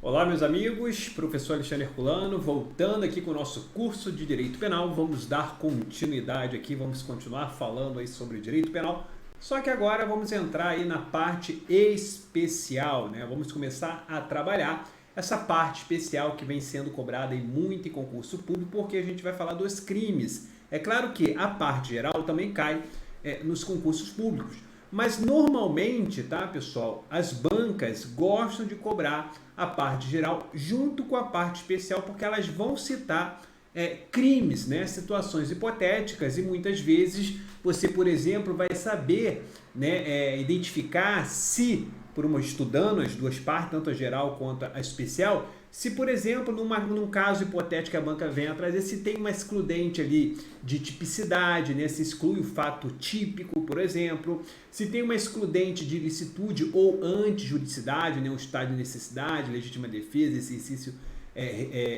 Olá, meus amigos, professor Alexandre Herculano, voltando aqui com o nosso curso de Direito Penal. Vamos dar continuidade aqui, vamos continuar falando aí sobre Direito Penal, só que agora vamos entrar aí na parte especial, né? Vamos começar a trabalhar essa parte especial que vem sendo cobrada em muito em concurso público, porque a gente vai falar dos crimes. É claro que a parte geral também cai nos concursos públicos, mas normalmente, tá, pessoal, as bancas gostam de cobrar a parte geral junto com a parte especial, porque elas vão citar crimes, né, situações hipotéticas, e muitas vezes você, por exemplo, vai saber, né, identificar se, estudando as duas partes, tanto a geral quanto a especial, se, por exemplo, num caso hipotético a banca vem a trazer, se tem uma excludente ali de tipicidade, né? Se exclui o fato típico, por exemplo, se tem uma excludente de ilicitude ou antijuridicidade, né? O estado de necessidade, legítima defesa, exercício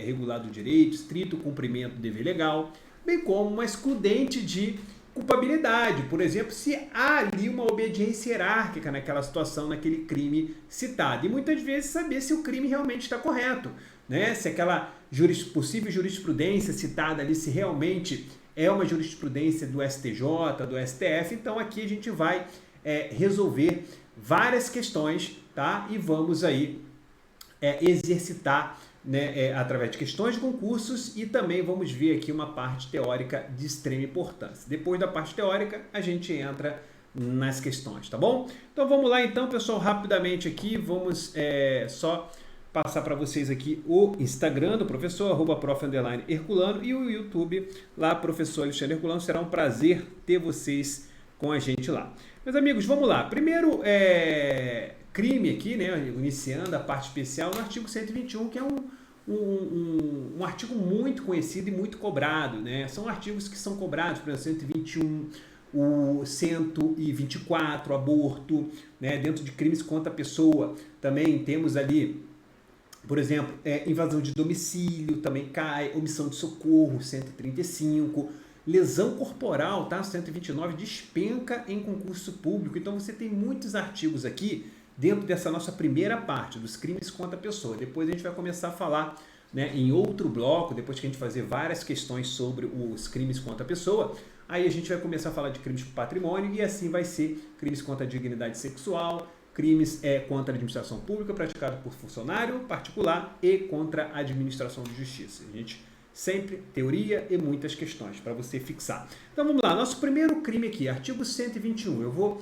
regular do direito, estrito cumprimento do dever legal, bem como uma excludente de culpabilidade, por exemplo, se há ali uma obediência hierárquica naquela situação, naquele crime citado. E muitas vezes saber se o crime realmente está correto, né? Se aquela possível jurisprudência citada ali, se realmente é uma jurisprudência do STJ, do STF. Então aqui a gente vai resolver várias questões, tá? E vamos aí exercitar, né, através de questões de concursos, e também vamos ver aqui uma parte teórica de extrema importância. Depois da parte teórica, a gente entra nas questões, tá bom? Então vamos lá então, pessoal, rapidamente aqui, vamos só passar para vocês aqui o Instagram do professor, @prof_Herculano, e o YouTube, lá, professor Alexandre Herculano. Será um prazer ter vocês com a gente lá. Meus amigos, vamos lá. Primeiro, crime aqui, né, iniciando a parte especial no artigo 121, que é um artigo muito conhecido e muito cobrado, né? São artigos que são cobrados, por exemplo, 121, o 124, aborto, né? Dentro de crimes contra a pessoa, também temos ali, por exemplo, invasão de domicílio, também cai, omissão de socorro, 135, lesão corporal, tá? 129, despenca em concurso público. Então você tem muitos artigos aqui dentro dessa nossa primeira parte, dos crimes contra a pessoa. Depois a gente vai começar a falar, né, em outro bloco, depois que a gente fazer várias questões sobre os crimes contra a pessoa, aí a gente vai começar a falar de crimes com patrimônio, e assim vai ser crimes contra a dignidade sexual, crimes contra a administração pública praticado por funcionário particular e contra a administração de justiça. A gente sempre teoria e muitas questões para você fixar. Então vamos lá, nosso primeiro crime aqui, artigo 121. Eu vou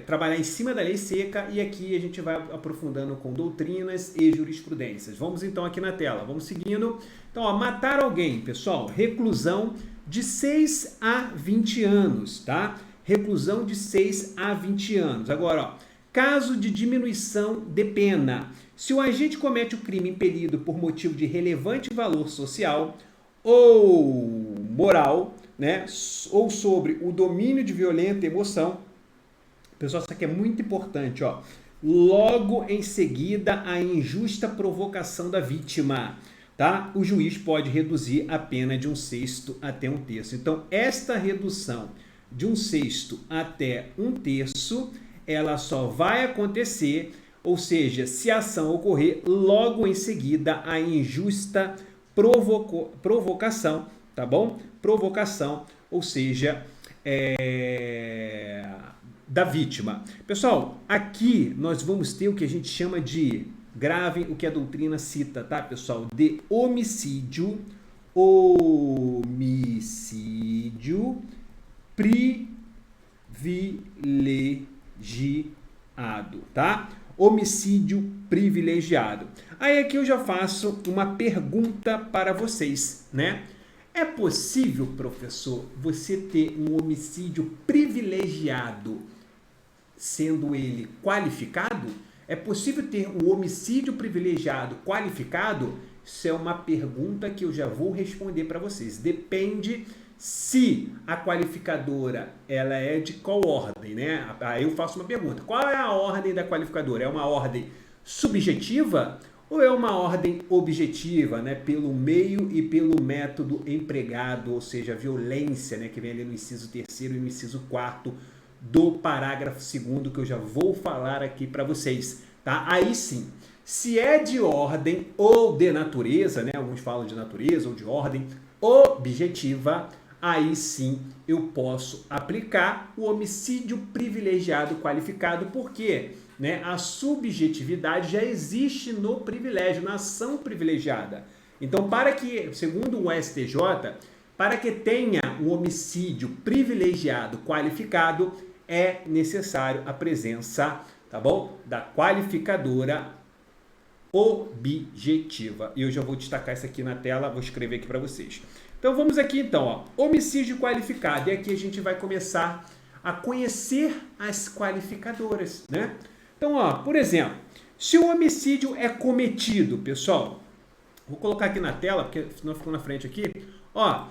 trabalhar em cima da lei seca, e aqui a gente vai aprofundando com doutrinas e jurisprudências. Vamos então aqui na tela, vamos seguindo. Então, matar alguém, pessoal, reclusão de 6 a 20 anos, tá? Reclusão de 6 a 20 anos. Agora, ó, caso de diminuição de pena, se o agente comete o crime impelido por motivo de relevante valor social ou moral, né, ou sobre o domínio de violenta emoção. Pessoal, isso aqui é muito importante, ó. Logo em seguida, a injusta provocação da vítima, tá? O juiz pode reduzir a pena de 1/6 até 1/3. Então, esta redução de 1/6 até 1/3, ela só vai acontecer, ou seja, se a ação ocorrer logo em seguida a injusta provocação, tá bom? Provocação, ou seja, da vítima. Pessoal, aqui nós vamos ter o que a gente chama de, gravem o que a doutrina cita, tá, pessoal? De homicídio privilegiado, tá? Homicídio privilegiado. Aí aqui eu já faço uma pergunta para vocês, né? É possível, professor, você ter um homicídio privilegiado sendo ele qualificado? É possível ter um homicídio privilegiado qualificado? Isso é uma pergunta que eu já vou responder para vocês. Depende se a qualificadora ela é de qual ordem, né? Aí eu faço uma pergunta. Qual é a ordem da qualificadora? É uma ordem subjetiva ou é uma ordem objetiva, né? Pelo meio e pelo método empregado, ou seja, a violência, né? Que vem ali no inciso 3º e no inciso 4º do parágrafo 2º, que eu já vou falar aqui para vocês, tá? Aí sim, Se é de ordem ou de natureza, né? Alguns falam de natureza ou de ordem objetiva, aí sim eu posso aplicar o homicídio privilegiado qualificado, porque, né, a subjetividade já existe no privilégio, na ação privilegiada. Então, para que, segundo o STJ, para que tenha um homicídio privilegiado qualificado, é necessário a presença, tá bom, da qualificadora objetiva. E eu já vou destacar isso aqui na tela, vou escrever aqui para vocês. Então vamos aqui então, ó, homicídio qualificado. E aqui a gente vai começar a conhecer as qualificadoras, né? Então, ó, por exemplo, se o homicídio é cometido, pessoal, vou colocar aqui na tela, porque senão ficou na frente aqui, ó,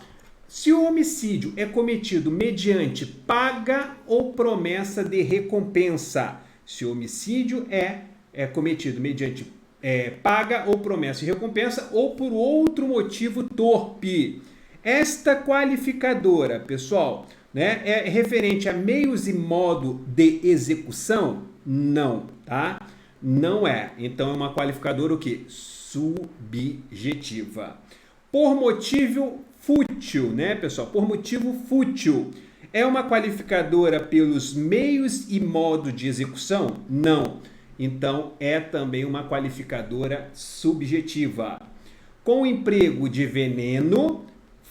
se o homicídio é cometido mediante paga ou promessa de recompensa, se o homicídio é cometido mediante paga ou promessa de recompensa ou por outro motivo torpe. Esta qualificadora, pessoal, né, é referente a meios e modo de execução? Não, tá? Não é. Então é uma qualificadora o quê? Subjetiva. Por motivo fútil, né, pessoal? Por motivo fútil. É uma qualificadora pelos meios e modo de execução? Não. Então, é também uma qualificadora subjetiva. Com emprego de veneno,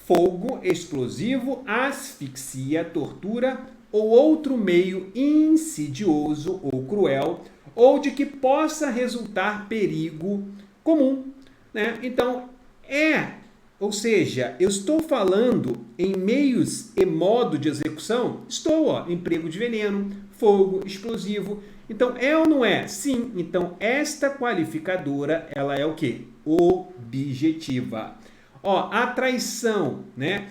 fogo, explosivo, asfixia, tortura ou outro meio insidioso ou cruel, ou de que possa resultar perigo comum, né? Então, ou seja, eu estou falando em meios e modo de execução, emprego de veneno, fogo, explosivo. Então, é ou não é? Sim. Então, esta qualificadora, ela é o quê? Objetiva. Ó, a traição, né?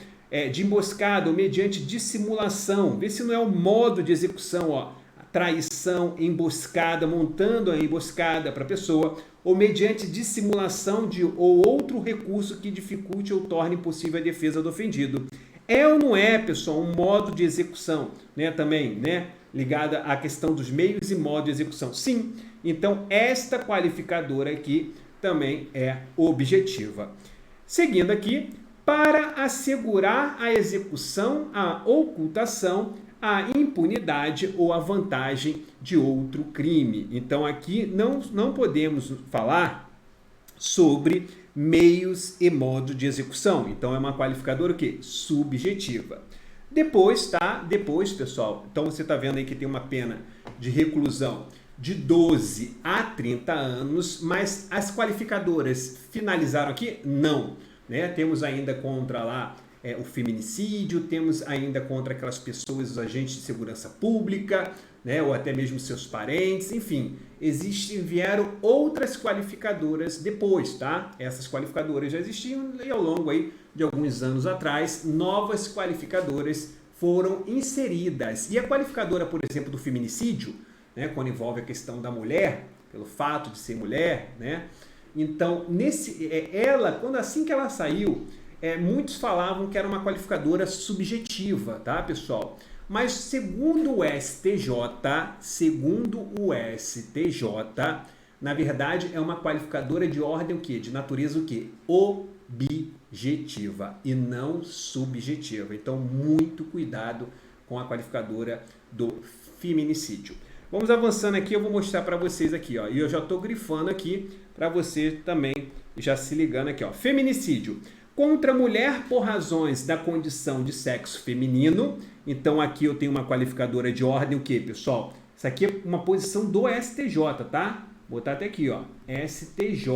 De emboscada ou mediante dissimulação. Vê se não é o modo de execução, ó. Traição, emboscada, montando a emboscada para a pessoa, ou mediante dissimulação ou outro recurso que dificulte ou torne impossível a defesa do ofendido. É ou não é, pessoal, um modo de execução, né? Também, né? Ligada à questão dos meios e modo de execução. Sim. Então, esta qualificadora aqui também é objetiva. Seguindo aqui, para assegurar a execução, a ocultação, a impunidade ou a vantagem de outro crime. Então, aqui não podemos falar sobre meios e modo de execução. Então, é uma qualificadora o quê? Subjetiva. Depois, pessoal, então você está vendo aí que tem uma pena de reclusão de 12 a 30 anos, mas as qualificadoras finalizaram aqui? Não. Né? Temos ainda contra lá o feminicídio, temos ainda contra aquelas pessoas, os agentes de segurança pública, né? Ou até mesmo seus parentes, enfim, vieram outras qualificadoras depois, tá? Essas qualificadoras já existiam e ao longo aí de alguns anos atrás, novas qualificadoras foram inseridas. E a qualificadora, por exemplo, do feminicídio, né? Quando envolve a questão da mulher, pelo fato de ser mulher, né? Então, assim que ela saiu, muitos falavam que era uma qualificadora subjetiva, tá, pessoal? Mas segundo o STJ, na verdade é uma qualificadora de ordem o quê? De natureza o quê? Objetiva e não subjetiva. Então, muito cuidado com a qualificadora do feminicídio. Vamos avançando aqui, eu vou mostrar para vocês aqui, ó. E eu já estou grifando aqui para você também já se ligando aqui, ó. Feminicídio. Contra a mulher por razões da condição de sexo feminino. Então, aqui eu tenho uma qualificadora de ordem, o quê, pessoal? Isso aqui é uma posição do STJ, tá? Vou botar até aqui, ó. STJ.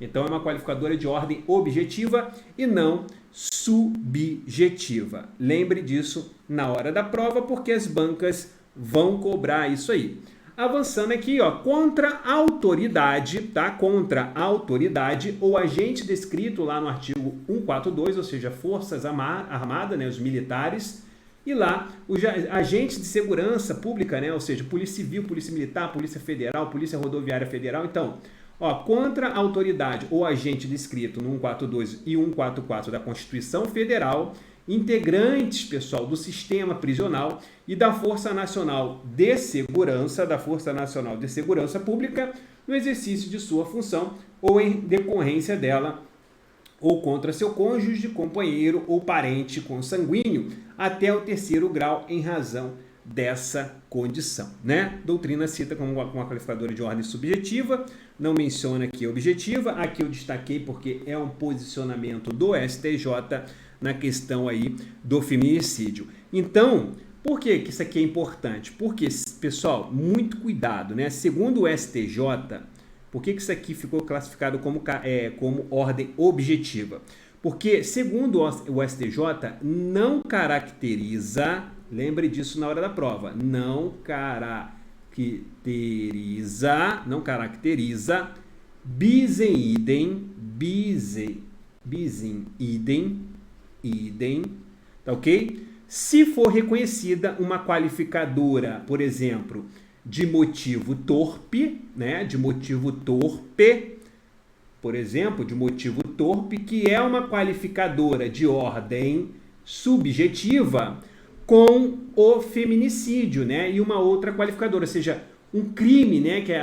Então, é uma qualificadora de ordem objetiva e não subjetiva. Lembre disso na hora da prova, porque as bancas vão cobrar isso aí. Avançando aqui, ó, contra a autoridade, tá? Contra a autoridade ou agente descrito lá no artigo 142, ou seja, Forças Armadas, né, os militares, e lá os agentes de segurança pública, né, ou seja, Polícia Civil, Polícia Militar, Polícia Federal, Polícia Rodoviária Federal. Então, ó, contra a autoridade ou agente descrito no 142 e 144 da Constituição Federal, integrantes, pessoal, do sistema prisional e da Força Nacional de Segurança, Pública, no exercício de sua função ou em decorrência dela ou contra seu cônjuge, companheiro ou parente consanguíneo até o terceiro grau em razão dessa condição, né? Doutrina cita como uma qualificadora de ordem subjetiva, não menciona aqui objetiva, aqui eu destaquei porque é um posicionamento do STJ na questão aí do feminicídio. Então, por que isso aqui é importante? Porque, pessoal, muito cuidado, né? Segundo o STJ, por que isso aqui ficou classificado como ordem objetiva? Porque, segundo o STJ, não caracteriza, lembre disso na hora da prova, não caracteriza bis in idem, tá ok? Se for reconhecida uma qualificadora, por exemplo, de motivo torpe, né? De motivo torpe, por exemplo, de motivo torpe, que é uma qualificadora de ordem subjetiva com o feminicídio, né? E uma outra qualificadora, ou seja, um crime, né? Que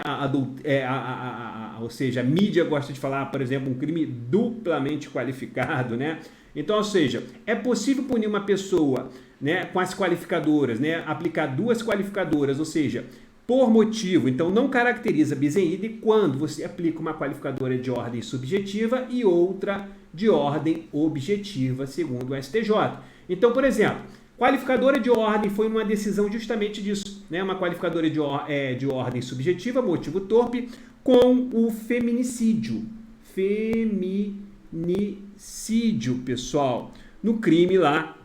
ou seja, a mídia gosta de falar, por exemplo, um crime duplamente qualificado, né? Então, ou seja, é possível punir uma pessoa, né, com as qualificadoras, né? Aplicar duas qualificadoras, ou seja, por motivo, então não caracteriza bis in idem quando você aplica uma qualificadora de ordem subjetiva e outra de ordem objetiva, segundo o STJ. Então, por exemplo, qualificadora de ordem foi uma decisão justamente disso, né? Uma qualificadora de ordem subjetiva, motivo torpe, com o feminicídio. Feminicídio, pessoal, no crime lá,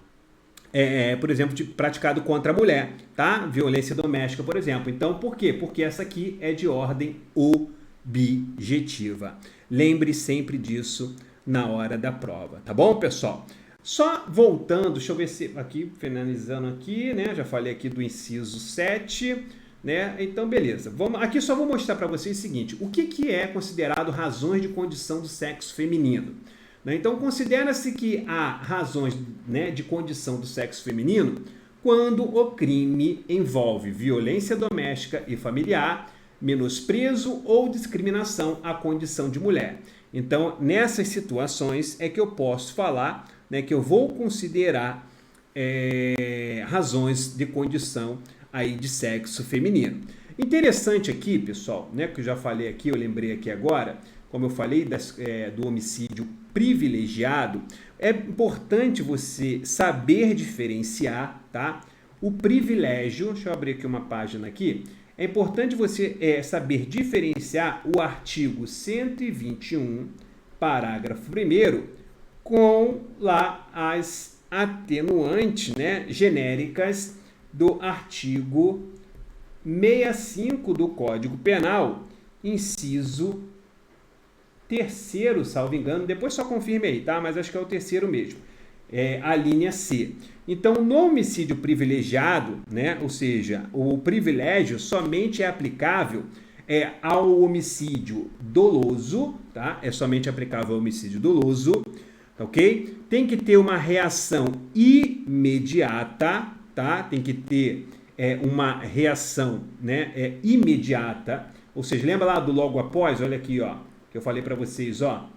por exemplo, praticado contra a mulher, tá? Violência doméstica, por exemplo. Então, por quê? Porque essa aqui é de ordem objetiva. Lembre sempre disso na hora da prova, tá bom, pessoal? Só voltando, deixa eu ver se aqui, finalizando aqui, né? Já falei aqui do inciso 7, né? Então, beleza. Aqui só vou mostrar para vocês o seguinte, o que é considerado razões de condição do sexo feminino. Então, considera-se que há razões, né, de condição do sexo feminino quando o crime envolve violência doméstica e familiar, menosprezo ou discriminação à condição de mulher. Então, nessas situações é que eu posso falar, né, que eu vou considerar razões de condição aí de sexo feminino. Interessante aqui, pessoal, né, que eu já falei aqui, eu lembrei aqui agora, como eu falei do homicídio privilegiado, é importante você saber diferenciar, tá? O privilégio, deixa eu abrir aqui uma página aqui, é importante você saber diferenciar o artigo 121, parágrafo 1º, com lá as atenuantes, né, genéricas do artigo 65 do Código Penal, inciso 3º, salvo engano, depois só confirme aí, tá? Mas acho que é o 3º mesmo, a linha C. Então, no homicídio privilegiado, né, ou seja, o privilégio somente é aplicável ao homicídio doloso, tá? É somente aplicável ao homicídio doloso, ok? Tem que ter uma reação imediata, tá? Tem que ter uma reação, né, imediata, ou seja, lembra lá do logo após? Olha aqui, ó, que eu falei para vocês, ó,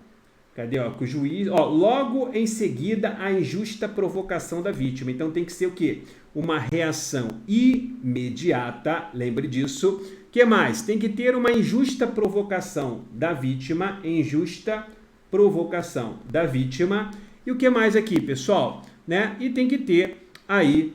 cadê, ó, que o juiz, ó, logo em seguida a injusta provocação da vítima. Então tem que ser o quê? Uma reação imediata, lembre disso. O que mais? Tem que ter uma injusta provocação da vítima, injusta provocação da vítima. E o que mais aqui, pessoal? Né? E tem que ter aí,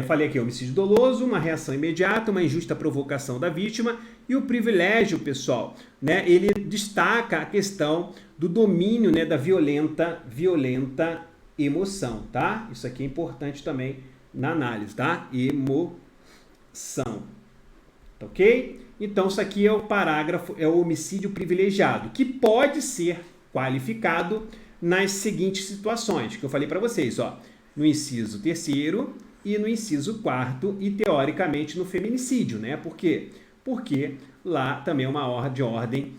falei aqui, homicídio doloso, uma reação imediata, uma injusta provocação da vítima. E o privilégio, pessoal, né, ele destaca a questão do domínio, né, da violenta emoção, tá? Isso aqui é importante também na análise, tá? Emoção, tá ok? Então, isso aqui é o parágrafo, é o homicídio privilegiado, que pode ser qualificado nas seguintes situações, que eu falei para vocês, ó, no inciso 3º e no inciso 4º e, teoricamente, no feminicídio, né? Por quê? Porque lá também é uma ordem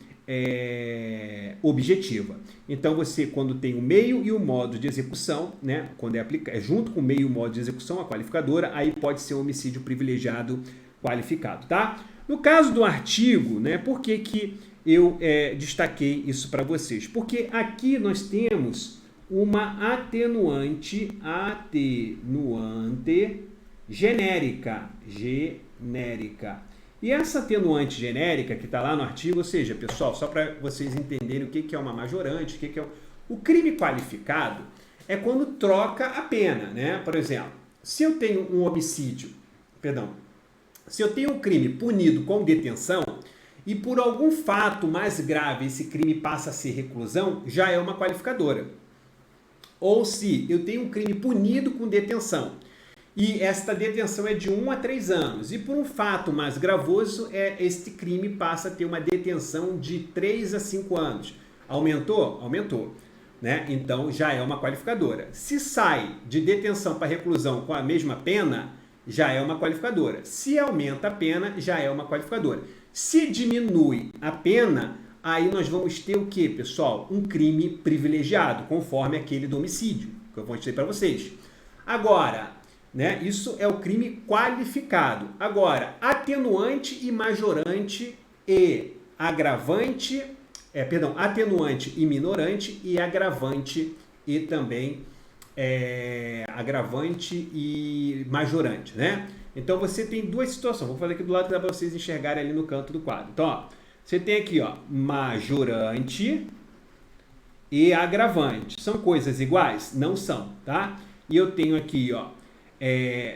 objetiva. Então, você, quando tem o meio e o modo de execução, né, quando junto com o meio e o modo de execução, a qualificadora, aí pode ser um homicídio privilegiado qualificado, tá? No caso do artigo, né, por que eu destaquei isso para vocês? Porque aqui nós temos uma atenuante genérica. E essa atenuante genérica que está lá no artigo, ou seja, pessoal, só para vocês entenderem o que é uma majorante, o que é o crime qualificado, é quando troca a pena, né? Por exemplo, se eu tenho um homicídio, se eu tenho um crime punido com detenção e por algum fato mais grave esse crime passa a ser reclusão, já é uma qualificadora. Ou se eu tenho um crime punido com detenção e esta detenção é de 1 a 3 anos e por um fato mais gravoso, este crime passa a ter uma detenção de 3 a 5 anos. Aumentou? Aumentou. Né? Então já é uma qualificadora. Se sai de detenção para reclusão com a mesma pena, já é uma qualificadora. Se aumenta a pena, já é uma qualificadora. Se diminui a pena, aí nós vamos ter o que, pessoal? Um crime privilegiado, conforme aquele do homicídio, que eu vou dizer para vocês. Agora, né, isso é o crime qualificado. Agora, atenuante e majorante e agravante, atenuante e minorante e agravante e também agravante e majorante, né? Então você tem duas situações. Vou fazer aqui do lado para vocês enxergarem ali no canto do quadro. Então, ó, você tem aqui, ó, majorante e agravante. São coisas iguais? Não são, tá? E eu tenho aqui, ó,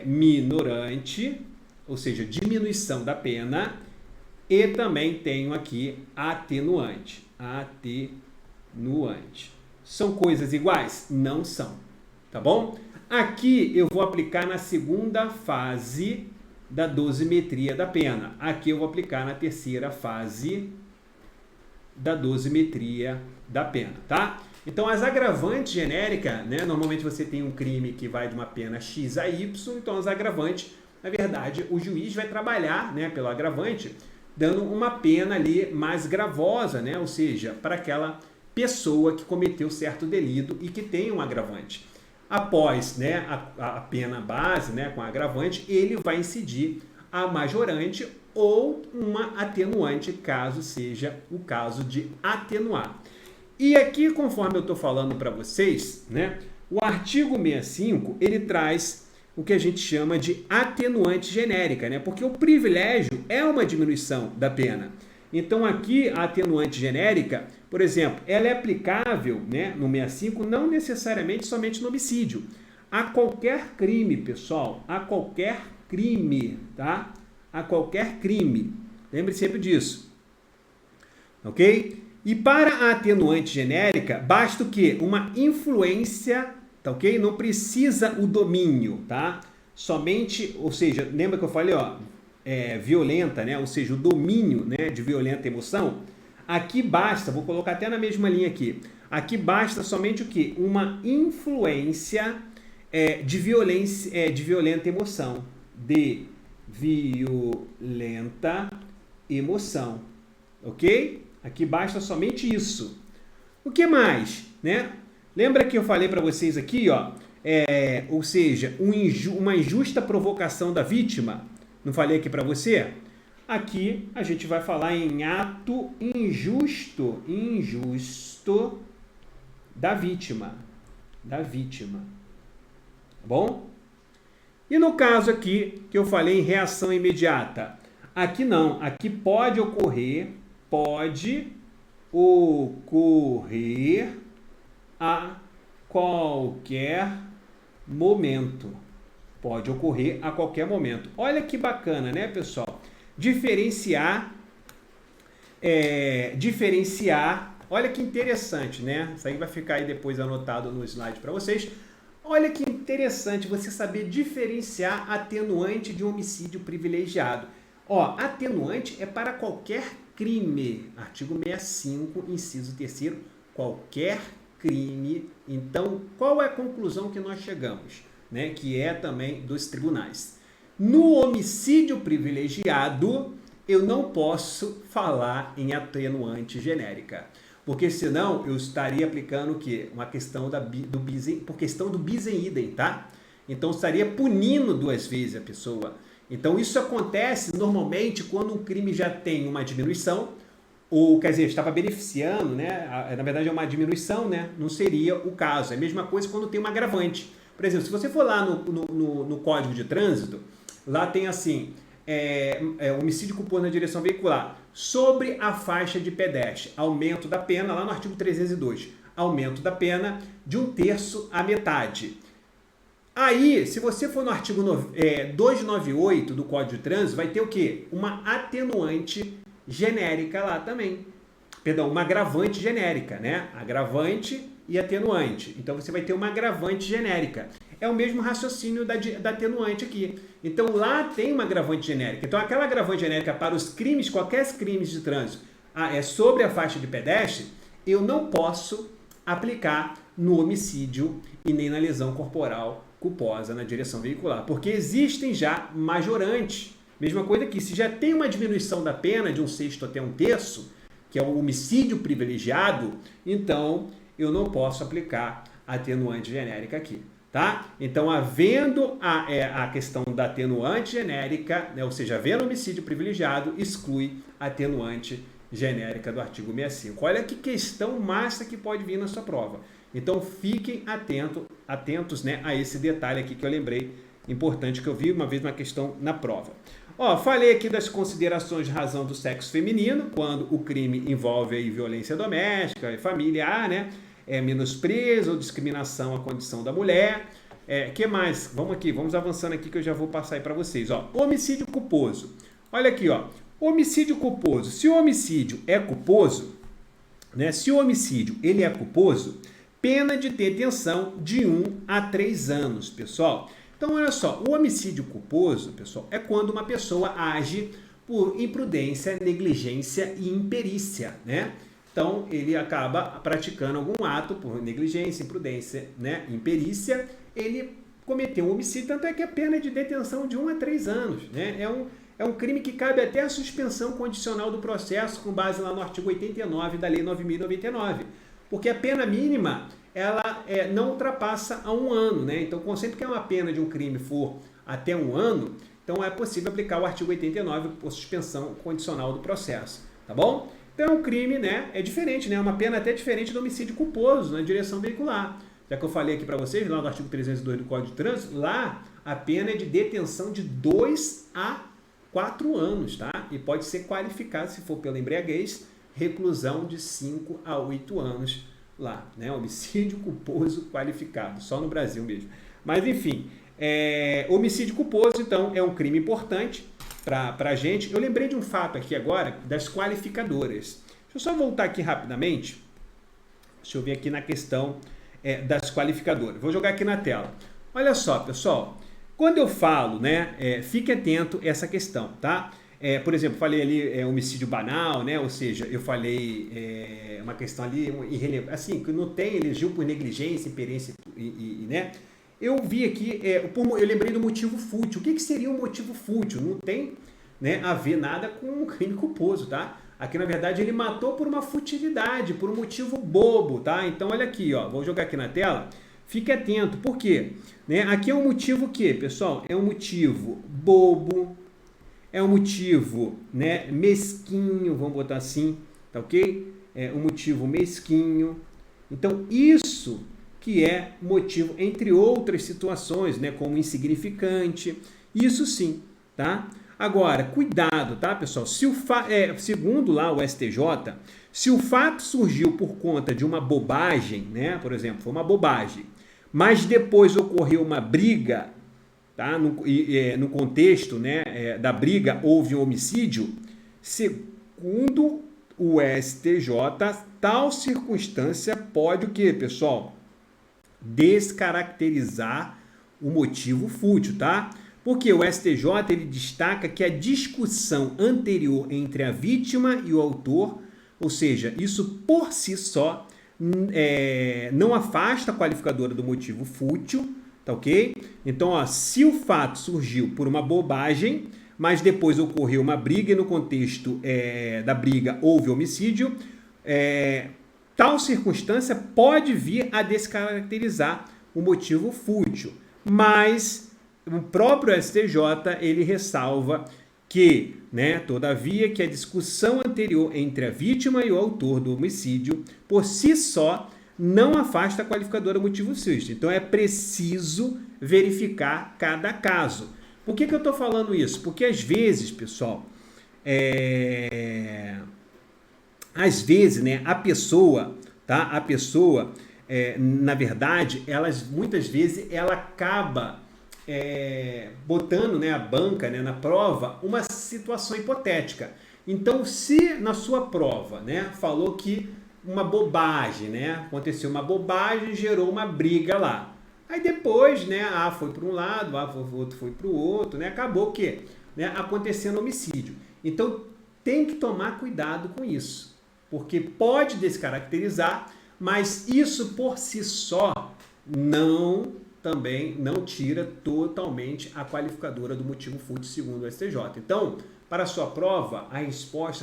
minorante, ou seja, diminuição da pena, e também tenho aqui atenuante. Atenuante. São coisas iguais? Não são, tá bom? Aqui eu vou aplicar na segunda fase da dosimetria da pena. Aqui eu vou aplicar na terceira fase da dosimetria da pena, tá? Então, as agravantes genéricas, né? Normalmente você tem um crime que vai de uma pena X a Y, então as agravantes, na verdade, o juiz vai trabalhar, né, pelo agravante, dando uma pena ali mais gravosa, né? Ou seja, para aquela pessoa que cometeu certo delito e que tem um agravante. Após, né, a pena base, né, com agravante, ele vai incidir a majorante ou uma atenuante, caso seja o caso de atenuar. E aqui, conforme eu estou falando para vocês, né, o artigo 65, ele traz o que a gente chama de atenuante genérica, né, porque o privilégio é uma diminuição da pena. Então, aqui, a atenuante genérica, por exemplo, ela é aplicável, né, no 65, não necessariamente somente no homicídio. A qualquer crime, pessoal, a qualquer crime, tá? A qualquer crime. Lembre sempre disso. Ok? E para a atenuante genérica, basta o quê? Uma influência, tá ok? Não precisa o domínio, tá? Somente, ou seja, lembra que eu falei, ó, violenta, né? Ou seja, o domínio, né, de violenta emoção. Aqui basta, vou colocar até na mesma linha aqui, aqui basta somente o quê? Uma influência de violenta emoção. De violenta emoção. Ok? Aqui basta somente isso. O que mais? Né? Lembra que eu falei para vocês aqui, ó, ou seja, uma injusta provocação da vítima? Não falei aqui para você? Aqui a gente vai falar em ato injusto da vítima. Tá bom? E no caso aqui, que eu falei em reação imediata, aqui não, aqui pode ocorrer a qualquer momento. Pode ocorrer a qualquer momento. Olha que bacana, né, pessoal? Diferenciar, olha que interessante, né? Isso aí vai ficar aí depois anotado no slide para vocês. Olha que interessante você saber diferenciar atenuante de homicídio privilegiado. Ó, atenuante é para qualquer crime. Artigo 65, inciso 3º, qualquer crime. Então, qual é a conclusão que nós chegamos? Né, que é também dos tribunais. No homicídio privilegiado, eu não posso falar em atenuante genérica, porque senão eu estaria aplicando o quê? Uma questão por questão do bis in idem, tá? Então estaria punindo duas vezes a pessoa. Então isso acontece normalmente quando um crime já tem uma diminuição, ou quer dizer, estava beneficiando, né? Na verdade é uma diminuição, né? Não seria o caso. É a mesma coisa quando tem um agravante. Por exemplo, se você for lá no Código de Trânsito, lá tem assim, homicídio culposo na direção veicular, sobre a faixa de pedestre, aumento da pena, lá no artigo 302, aumento da pena de 1/3 à metade. Aí, se você for no artigo 298 do Código de Trânsito, vai ter o quê? Uma atenuante genérica lá também. Perdão, uma agravante genérica, né? Agravante e atenuante. Então, você vai ter uma agravante genérica. É o mesmo raciocínio da atenuante aqui. Então, lá tem uma agravante genérica. Então, aquela agravante genérica para os crimes, qualquer crimes de trânsito, é sobre a faixa de pedestre, eu não posso aplicar no homicídio e nem na lesão corporal culposa na direção veicular, porque existem já majorantes. Mesma coisa aqui, se já tem uma diminuição da pena de 1/6 até 1/3, que é o homicídio privilegiado, então eu não posso aplicar a atenuante genérica aqui, tá? Então, havendo a questão da atenuante genérica, né, ou seja, havendo homicídio privilegiado, exclui a atenuante genérica do artigo 65. Olha que questão massa que pode vir na sua prova. Então, fiquem atentos, né, a esse detalhe aqui que eu lembrei, importante, que eu vi uma vez uma questão na prova. Ó, falei aqui das considerações de razão do sexo feminino, quando o crime envolve aí violência doméstica, familiar, né, menosprezo ou discriminação à condição da mulher. Que mais? Vamos aqui, vamos avançando aqui que eu já vou passar aí para vocês. Ó, homicídio culposo. Olha aqui, ó, homicídio culposo. Se o homicídio é culposo, né, se o homicídio ele é culposo, pena de detenção de 1 a 3 anos, pessoal. Então, olha só, o homicídio culposo, pessoal, é quando uma pessoa age por imprudência, negligência e imperícia, né? Então, ele acaba praticando algum ato por negligência, imprudência, né, imperícia, ele cometeu um homicídio, tanto é que a pena é de detenção de 1 a 3 anos, né? É um crime que cabe até a suspensão condicional do processo, com base lá no artigo 89 da Lei 9.099. Porque a pena mínima, ela não ultrapassa a 1 ano, né? Então, sempre que uma pena de um crime for até 1 ano, então é possível aplicar o artigo 89 por suspensão condicional do processo, tá bom? Então, é um crime, né? É diferente, né? Uma pena até diferente do homicídio culposo na direção veicular. Já que eu falei aqui para vocês, lá no artigo 302 do Código de Trânsito, lá a pena é de detenção de 2 a 4 anos, tá? E pode ser qualificado, se for pela embriaguez, reclusão de 5 a 8 anos lá, né? Homicídio culposo qualificado, só no Brasil mesmo. Mas, enfim, homicídio culposo, então, é um crime importante para a gente. Eu lembrei de um fato aqui agora, das qualificadoras. Deixa eu só voltar aqui rapidamente. Deixa eu ver aqui na questão das qualificadoras. Vou jogar aqui na tela. Olha só, pessoal. Quando eu falo, né, fique atento a essa questão, tá? Por exemplo, falei ali homicídio banal, né? Ou seja, eu falei uma questão ali irrelevante, assim, que não tem, ele agiu por negligência, imperência né? Eu vi aqui, eu lembrei do motivo fútil. O que seria um motivo fútil? Não tem, né, a ver nada com um crime culposo, tá? Aqui, na verdade, ele matou por uma futilidade, por um motivo bobo, tá? Então, olha aqui, ó, vou jogar aqui na tela. Fique atento, por quê? Né? Aqui é um motivo o quê, pessoal? É um motivo bobo, é um motivo, né, mesquinho, vamos botar assim, tá ok? É um motivo mesquinho. Então, isso que é motivo, entre outras situações, né, como insignificante, isso sim, tá? Agora, cuidado, tá, pessoal? Se segundo lá o STJ, se o fato surgiu por conta de uma bobagem, né, por exemplo, foi uma bobagem, mas depois ocorreu uma briga, tá? No contexto, né, da briga houve um homicídio, segundo o STJ, tal circunstância pode o quê, pessoal? Descaracterizar o motivo fútil, tá? Porque o STJ ele destaca que a discussão anterior entre a vítima e o autor, ou seja, isso por si só não afasta a qualificadora do motivo fútil, tá ok? Então, ó, se o fato surgiu por uma bobagem, mas depois ocorreu uma briga e no contexto da briga houve homicídio, tal circunstância pode vir a descaracterizar o motivo fútil, mas o próprio STJ, ele ressalva que, né, todavia, que a discussão anterior entre a vítima e o autor do homicídio, por si só, não afasta a qualificadora motivo sujo. Então, é preciso verificar cada caso. Por que eu estou falando isso? Porque, às vezes, pessoal, às vezes, né, a pessoa, na verdade, muitas vezes, ela acaba botando, né, a banca, né, na prova uma situação hipotética. Então, se na sua prova, né, falou que uma bobagem, né, aconteceu uma bobagem, gerou uma briga lá. Aí depois, né, foi para um lado, o outro foi para o outro, né, acabou que, né, acontecendo homicídio. Então, tem que tomar cuidado com isso, porque pode descaracterizar, mas isso por si só também não tira totalmente a qualificadora do motivo fútil segundo o STJ. Então, para a sua prova, a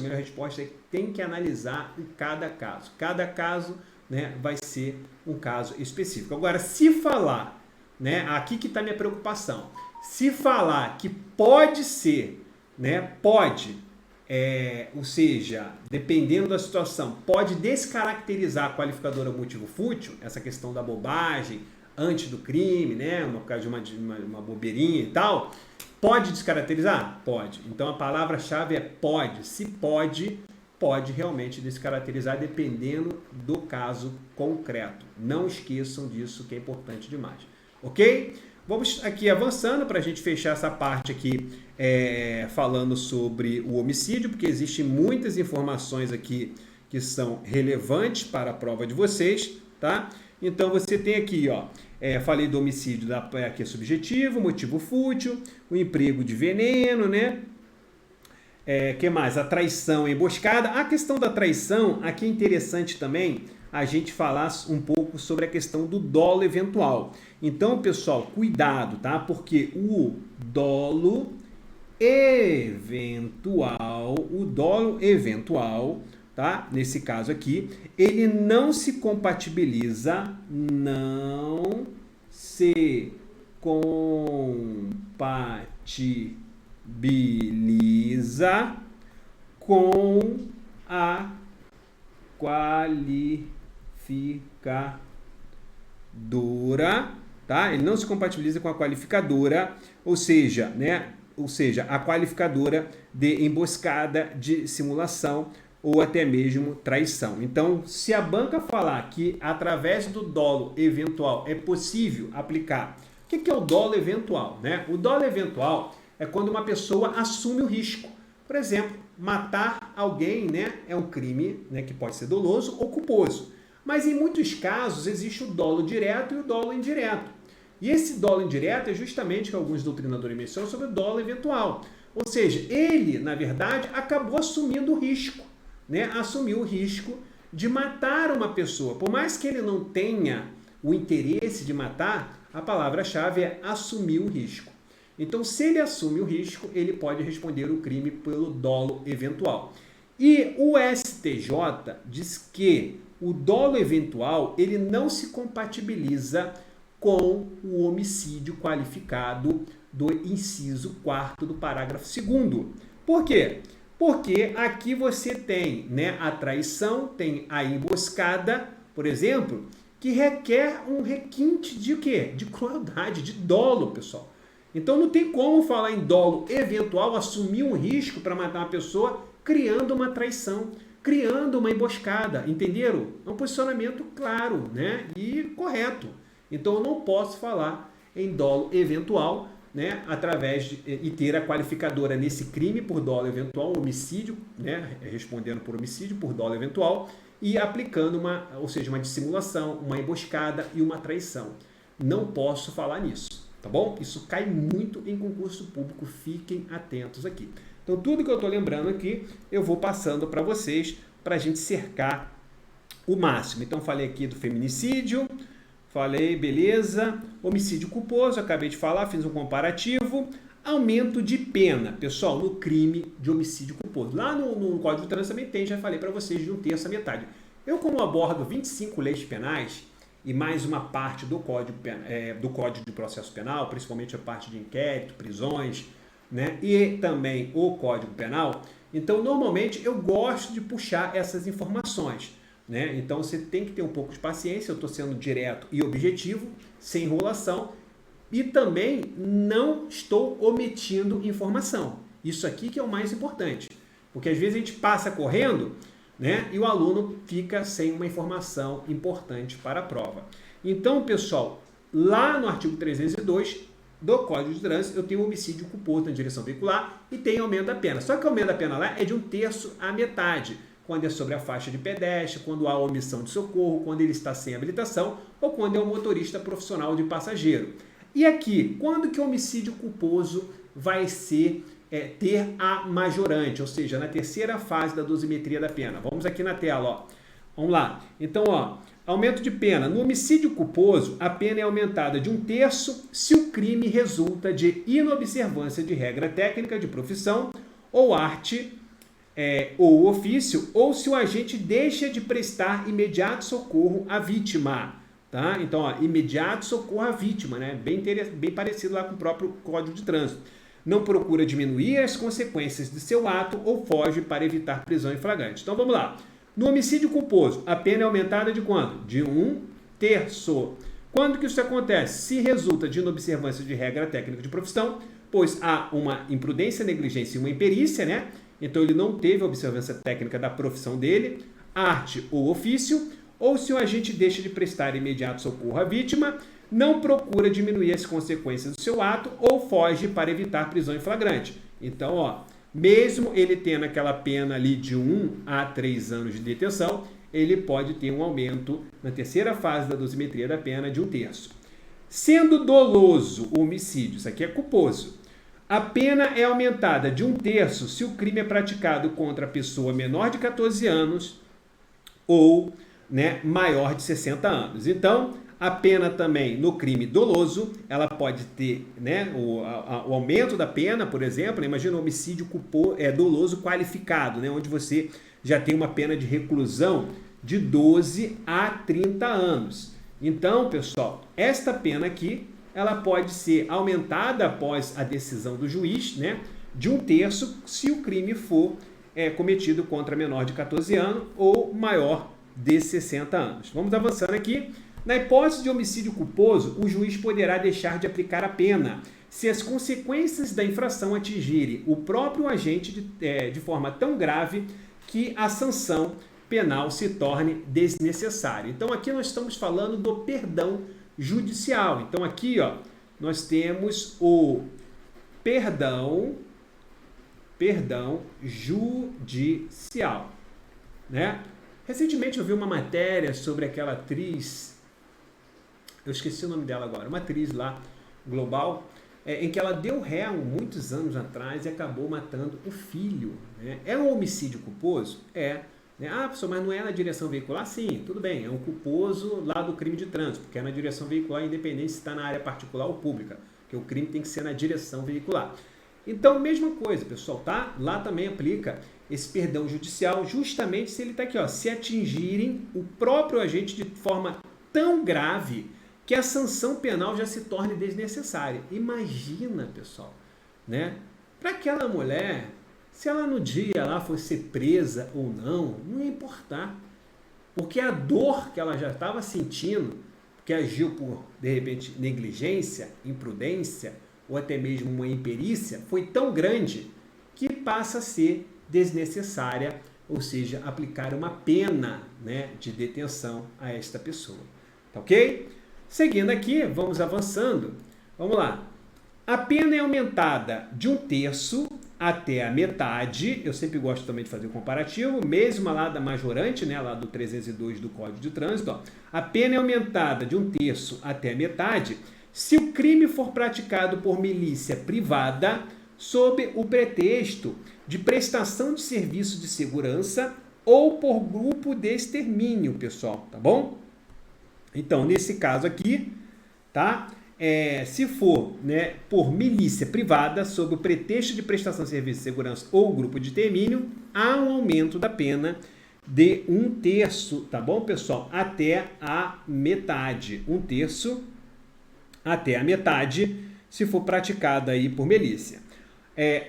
melhor resposta é que tem que analisar em cada caso. Cada caso, né, vai ser um caso específico. Agora, se falar, né, aqui que está minha preocupação, se falar que pode ser, né, ou seja, dependendo da situação, pode descaracterizar a qualificadora motivo fútil, essa questão da bobagem, antes do crime, né, por causa de uma bobeirinha e tal, pode descaracterizar? Pode. Então a palavra-chave é pode. Se pode realmente descaracterizar dependendo do caso concreto. Não esqueçam disso, que é importante demais. Ok? Vamos aqui avançando para a gente fechar essa parte aqui falando sobre o homicídio, porque existem muitas informações aqui que são relevantes para a prova de vocês, tá? Então você tem aqui, ó, falei do homicídio aqui é subjetivo, motivo fútil, o emprego de veneno, né? Que mais? A traição, emboscada. A questão da traição, aqui é interessante também a gente falar um pouco sobre a questão do dolo eventual. Então, pessoal, cuidado, tá? Porque o dolo eventual, tá? Nesse caso aqui, ele não se compatibiliza, com a qualificadora, tá? Ele não se compatibiliza com a qualificadora, ou seja, né? Ou seja, a qualificadora de emboscada, de simulação ou até mesmo traição. Então, se a banca falar que através do dolo eventual é possível aplicar, o que é o dolo eventual, né? O dolo eventual é quando uma pessoa assume o risco. Por exemplo, matar alguém, né, é um crime, né, que pode ser doloso ou culposo. Mas em muitos casos existe o dolo direto e o dolo indireto. E esse dolo indireto é justamente que alguns doutrinadores mencionam sobre o dolo eventual. Ou seja, ele, na verdade, acabou assumindo o risco, né? Assumiu o risco de matar uma pessoa. Por mais que ele não tenha o interesse de matar, a palavra-chave é assumir o risco. Então, se ele assume o risco, ele pode responder o crime pelo dolo eventual. E o STJ diz que o dolo eventual ele não se compatibiliza com o homicídio qualificado do inciso 4º do parágrafo 2º. Por quê? Porque aqui você tem, né, a traição, tem a emboscada, por exemplo, que requer um requinte de quê? De crueldade, de dolo, pessoal. Então não tem como falar em dolo eventual, assumir um risco para matar uma pessoa criando uma traição, criando uma emboscada, entenderam? É um posicionamento claro, né, e correto. Então eu não posso falar em dolo eventual, né, e ter a qualificadora nesse crime por dolo eventual, homicídio, né, respondendo por homicídio por dolo eventual e aplicando ou seja, uma dissimulação, uma emboscada e uma traição. Não posso falar nisso, tá bom? Isso cai muito em concurso público, fiquem atentos aqui. Então tudo que eu estou lembrando aqui, eu vou passando para vocês, para a gente cercar o máximo. Então falei aqui do feminicídio, falei, beleza. Homicídio culposo, acabei de falar, fiz um comparativo. Aumento de pena, pessoal, no crime de homicídio culposo. Lá no Código de Trânsito também tem, já falei para vocês, de 1/3 a metade. Eu, como abordo 25 leis penais, e mais uma parte do Código de Processo Penal, principalmente a parte de inquérito, prisões, né? E também o Código Penal. Então, normalmente, eu gosto de puxar essas informações, né? Então, você tem que ter um pouco de paciência, eu estou sendo direto e objetivo, sem enrolação, e também não estou omitindo informação. Isso aqui que é o mais importante, porque às vezes a gente passa correndo, né? E o aluno fica sem uma informação importante para a prova. Então, pessoal, lá no artigo 302 do Código de Trânsito, eu tenho homicídio culposo na direção veicular e tem aumento da pena. Só que o aumento da pena lá é de 1/3 à metade, quando é sobre a faixa de pedestre, quando há omissão de socorro, quando ele está sem habilitação ou quando é um motorista profissional de passageiro. E aqui, quando que o homicídio culposo vai ser ter a majorante, ou seja, na terceira fase da dosimetria da pena. Vamos aqui na tela, ó. Vamos lá. Então, ó, aumento de pena. No homicídio culposo, a pena é aumentada de 1/3 se o crime resulta de inobservância de regra técnica de profissão ou arte ou ofício, ou se o agente deixa de prestar imediato socorro à vítima. Tá? Então, ó, imediato socorro à vítima, né? Bem parecido lá com o próprio Código de Trânsito. Não procura diminuir as consequências de seu ato ou foge para evitar prisão em flagrante. Então, vamos lá. No homicídio culposo, a pena é aumentada de quanto? De 1/3. Quando que isso acontece? Se resulta de inobservância de regra técnica de profissão, pois há uma imprudência, negligência e uma imperícia, né? Então, ele não teve a observância técnica da profissão dele, arte ou ofício, ou se o agente deixa de prestar imediato socorro à vítima, não procura diminuir as consequências do seu ato ou foge para evitar prisão em flagrante. Então, ó, mesmo ele tendo aquela pena ali de 1 a 3 anos de detenção, ele pode ter um aumento na terceira fase da dosimetria da pena de 1/3. Sendo doloso o homicídio, isso aqui é culposo, a pena é aumentada de 1/3 se o crime é praticado contra a pessoa menor de 14 anos ou, né, maior de 60 anos. Então, a pena também no crime doloso, ela pode ter, né, o aumento da pena, por exemplo, né, imagina um homicídio doloso qualificado, né, onde você já tem uma pena de reclusão de 12 a 30 anos. Então, pessoal, esta pena aqui, ela pode ser aumentada após a decisão do juiz, né, de 1/3 se o crime for cometido contra menor de 14 anos ou maior de 60 anos. Vamos avançando aqui. Na hipótese de homicídio culposo, o juiz poderá deixar de aplicar a pena se as consequências da infração atingirem o próprio agente de forma tão grave que a sanção penal se torne desnecessária. Então, aqui nós estamos falando do perdão judicial. Então, aqui, ó, nós temos o perdão judicial, né? Recentemente eu vi uma matéria sobre aquela atriz, eu esqueci o nome dela agora, uma atriz lá, global, em que ela deu ré há muitos anos atrás e acabou matando o filho. Né? É um homicídio culposo? É. Né? Ah, professor, mas não é na direção veicular? Sim, tudo bem, é um culposo lá do crime de trânsito, porque é na direção veicular, independente se está na área particular ou pública, porque o crime tem que ser na direção veicular. Então, mesma coisa, pessoal, tá? Lá também aplica esse perdão judicial, justamente se ele está aqui, ó, se atingirem o próprio agente de forma tão grave que a sanção penal já se torne desnecessária. Imagina, pessoal, né? Para aquela mulher, se ela no dia lá fosse presa ou não ia importar. Porque a dor que ela já estava sentindo, que agiu por, de repente, negligência, imprudência, ou até mesmo uma imperícia, foi tão grande que passa a ser desnecessária, ou seja, aplicar uma pena, né, de detenção a esta pessoa. Tá ok? Seguindo aqui, vamos avançando. Vamos lá. A pena é aumentada de 1/3 até a metade. Eu sempre gosto também de fazer o comparativo, mesmo lá da majorante, né, lá do 302 do Código de Trânsito. Ó. A pena é aumentada de 1/3 até a metade se o crime for praticado por milícia privada sob o pretexto de prestação de serviço de segurança ou por grupo de extermínio, pessoal, tá bom? Então, nesse caso aqui, tá? Se for, né, por milícia privada, sob o pretexto de prestação de serviço de segurança ou grupo de extermínio, há um aumento da pena de 1/3, tá bom, pessoal? Até a metade. 1/3 até a metade, se for praticada aí por milícia.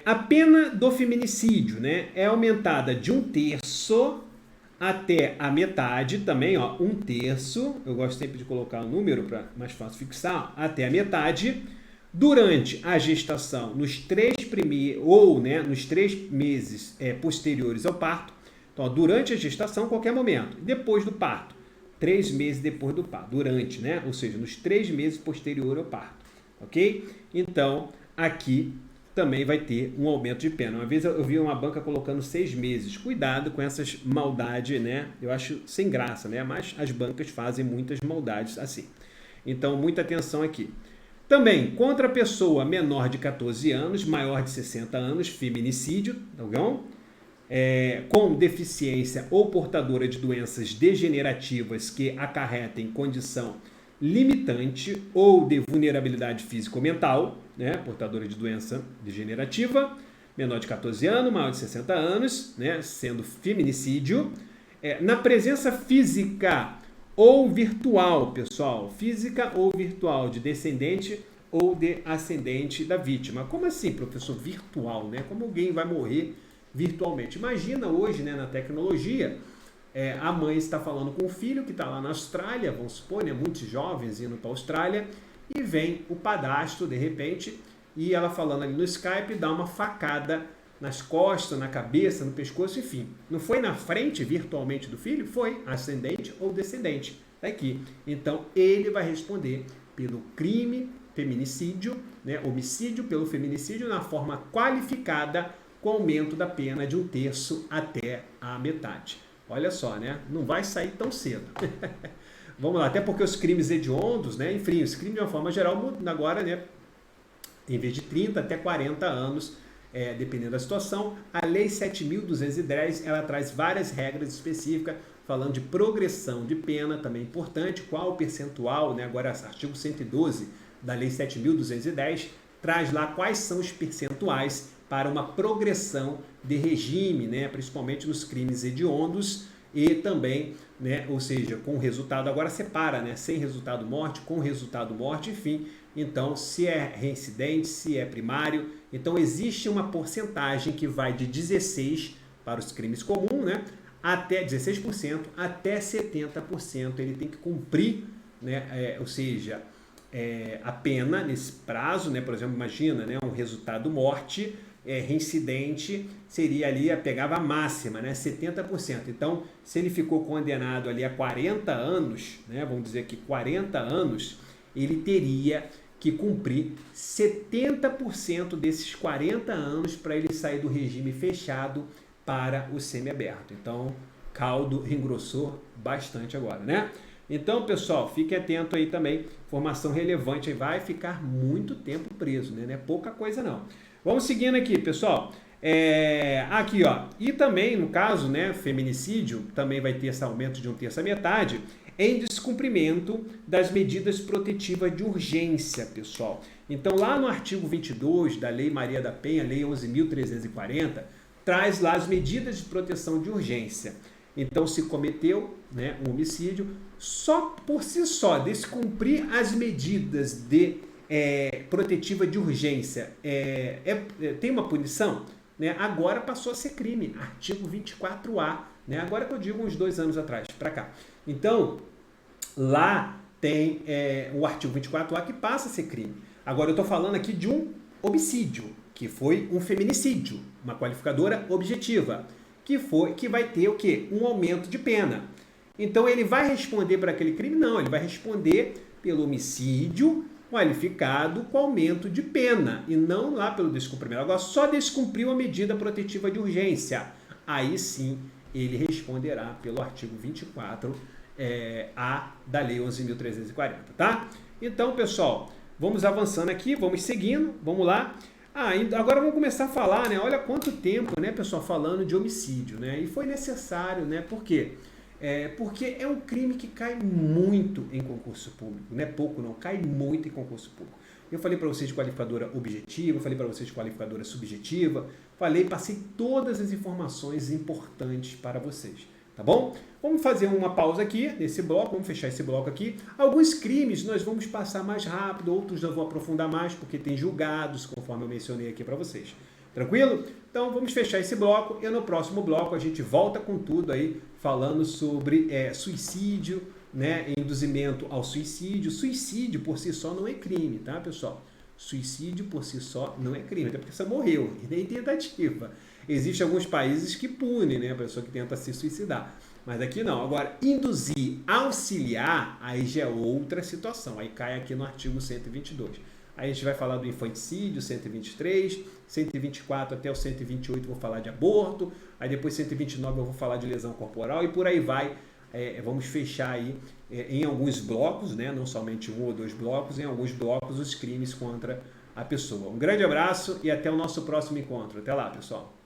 A pena do feminicídio, né, é aumentada de 1/3 até a metade, também, ó, 1/3, eu gosto sempre de colocar o número para mais fácil fixar, até a metade, durante a gestação, nos 3 primeiros, ou, né, nos 3 meses posteriores ao parto. Então, ó, durante a gestação, qualquer momento, depois do parto, 3 meses depois do parto, durante, né, ou seja, nos 3 meses posteriores ao parto, ok? Então, aqui também vai ter um aumento de pena. Uma vez eu vi uma banca colocando 6 meses. Cuidado com essas maldades, né? Eu acho sem graça, né? Mas as bancas fazem muitas maldades assim. Então, muita atenção aqui. Também, contra a pessoa menor de 14 anos, maior de 60 anos, feminicídio, tá bom? Com deficiência ou portadora de doenças degenerativas que acarretem condição limitante ou de vulnerabilidade física ou mental, né, portadora de doença degenerativa, menor de 14 anos, maior de 60 anos, né, sendo feminicídio, na presença física ou virtual, pessoal, física ou virtual de descendente ou de ascendente da vítima. Como assim, professor? Virtual, né? Como alguém vai morrer virtualmente? Imagina hoje, né, na tecnologia, a mãe está falando com o filho que está lá na Austrália, vamos supor, né, muitos jovens indo para a Austrália, e vem o padrasto, de repente, e ela falando ali no Skype, dá uma facada nas costas, na cabeça, no pescoço, enfim. Não foi na frente, virtualmente, do filho? Foi, ascendente ou descendente. Tá aqui. Então, ele vai responder pelo crime, feminicídio, né, homicídio pelo feminicídio, na forma qualificada, com aumento da pena de 1/3 até a metade. Olha só, né? Não vai sair tão cedo. Vamos lá, até porque os crimes hediondos, né? Enfim, os crimes de uma forma geral, agora, né? Em vez de 30 até 40 anos, dependendo da situação. A Lei 7.210, ela traz várias regras específicas, falando de progressão de pena, também importante, qual o percentual, né? Agora, artigo 112 da Lei 7.210, traz lá quais são os percentuais para uma progressão de regime, né, principalmente nos crimes hediondos e também, né, ou seja, com resultado, agora separa, né, sem resultado morte, com resultado morte, enfim. Então, se é reincidente, se é primário, então existe uma porcentagem que vai de 16% para os crimes comuns, né, até 16%, até 70% ele tem que cumprir, né, ou seja, a pena nesse prazo, né, por exemplo, imagina, né, um resultado morte, reincidente, seria ali, pegava a máxima, né, 70%. Então, se ele ficou condenado ali a 40 anos, né, vamos dizer que 40 anos, ele teria que cumprir 70% desses 40 anos para ele sair do regime fechado para o semiaberto. Então, caldo engrossou bastante agora, né? Então, pessoal, fique atento aí também, informação relevante, aí vai ficar muito tempo preso, né? Não é pouca coisa não. Vamos seguindo aqui, pessoal. Aqui, ó. E também, no caso, né, feminicídio, também vai ter esse aumento de 1/3 à metade, em descumprimento das medidas protetivas de urgência, pessoal. Então, lá no artigo 22 da Lei Maria da Penha, Lei 11.340, traz lá as medidas de proteção de urgência. Então, se cometeu, né, um homicídio, só por si só, descumprir as medidas de protetiva de urgência, tem uma punição, né? Agora passou a ser crime, artigo 24A, né? Agora que eu digo uns 2 anos atrás, para cá. Então, lá tem o artigo 24A que passa a ser crime. Agora eu estou falando aqui de um homicídio, que foi um feminicídio, uma qualificadora objetiva, que vai ter o quê? Um aumento de pena. Então ele vai responder para aquele crime? Não, ele vai responder pelo homicídio qualificado com aumento de pena e não lá pelo descumprimento. Agora, só descumpriu a medida protetiva de urgência. Aí sim, ele responderá pelo artigo 24A da Lei 11.340, tá? Então, pessoal, vamos avançando aqui, vamos seguindo, vamos lá. Agora vamos começar a falar, né? Olha quanto tempo, né, pessoal, falando de homicídio, né? E foi necessário, né? Por quê? Porque é um crime que cai muito em concurso público, não é pouco não, cai muito em concurso público. Eu falei para vocês de qualificadora objetiva, falei para vocês de qualificadora subjetiva, passei todas as informações importantes para vocês. tá bom? Vamos fazer uma pausa aqui nesse bloco, vamos fechar esse bloco aqui. Alguns crimes nós vamos passar mais rápido, outros eu vou aprofundar mais, porque tem julgados, conforme eu mencionei aqui para vocês. Tranquilo? Então vamos fechar esse bloco e no próximo bloco a gente volta com tudo aí, falando sobre suicídio, né, induzimento ao suicídio. Suicídio por si só não é crime, tá, pessoal? Suicídio por si só não é crime, até porque você morreu, e nem tentativa. Existem alguns países que punem, né, a pessoa que tenta se suicidar. Mas aqui não. Agora, induzir, auxiliar, aí já é outra situação. Aí cai aqui no artigo 122. Aí a gente vai falar do infanticídio, 123, 124 até o 128 eu vou falar de aborto, aí depois 129 eu vou falar de lesão corporal e por aí vai. Vamos fechar aí em alguns blocos, né? Não somente um ou dois blocos, em alguns blocos os crimes contra a pessoa. Um grande abraço e até o nosso próximo encontro. Até lá, pessoal.